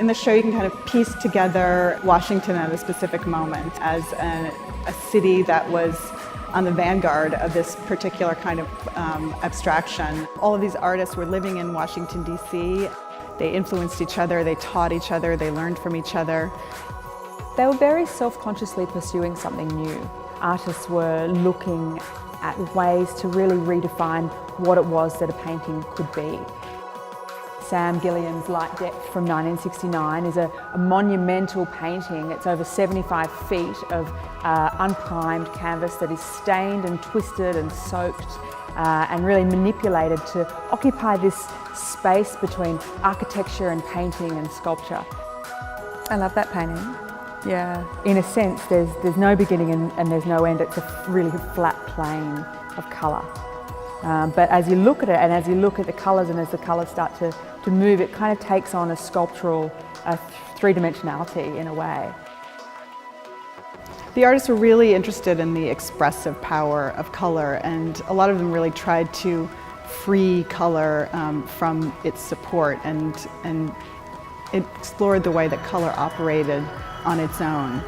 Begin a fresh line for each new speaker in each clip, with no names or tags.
In the show you can kind of piece together Washington at a specific moment as a city that was on the vanguard of this particular kind of abstraction. All of these artists were living in Washington, D.C. They influenced each other, they taught each other, they learned from each other.
They were very self-consciously pursuing something new. Artists were looking at ways to really redefine what it was that a painting could be. Sam Gilliam's Light Depth from 1969 is a monumental painting. It's over 75 feet of unprimed canvas that is stained and twisted and soaked and really manipulated to occupy this space between architecture and painting and sculpture. I love that painting. Yeah. In a sense, there's no beginning and there's no end. It's a really flat plane of colour. But as you look at it and as you look at the colours and as the colours start to move, it kind of takes on a sculptural three-dimensionality in a way.
The artists were really interested in the expressive power of color, and a lot of them really tried to free color from its support and explored the way that color operated on its own.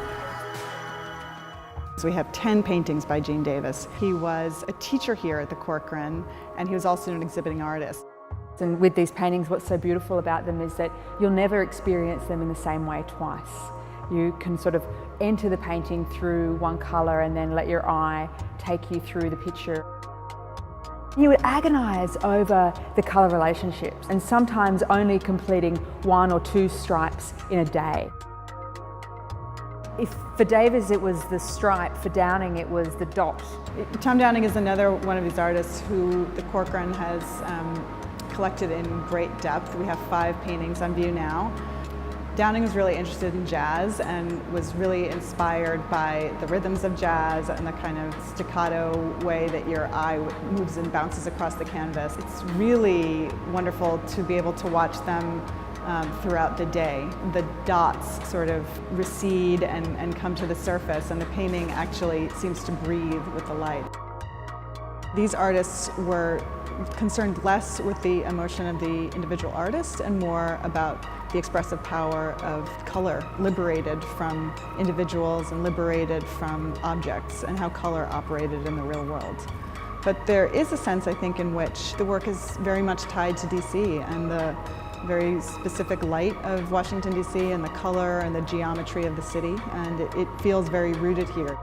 So we have 10 paintings by Gene Davis. He was a teacher here at the Corcoran, and he was also an exhibiting artist.
And with these paintings, what's so beautiful about them is that you'll never experience them in the same way twice. You can sort of enter the painting through one colour and then let your eye take you through the picture. You would agonise over the colour relationships and sometimes only completing 1 or 2 stripes in a day. If for Davis it was the stripe, for Downing it was the dot.
Tom Downing is another one of these artists who the Corcoran has collected in great depth. We have 5 paintings on view now. Downing was really interested in jazz and was really inspired by the rhythms of jazz and the kind of staccato way that your eye moves and bounces across the canvas. It's really wonderful to be able to watch them throughout the day. The dots sort of recede and come to the surface, and the painting actually seems to breathe with the light. These artists were concerned less with the emotion of the individual artist and more about the expressive power of color, liberated from individuals and liberated from objects, and how color operated in the real world. But there is a sense, I think, in which the work is very much tied to DC and the very specific light of Washington, D.C. and the color and the geometry of the city, and it feels very rooted here.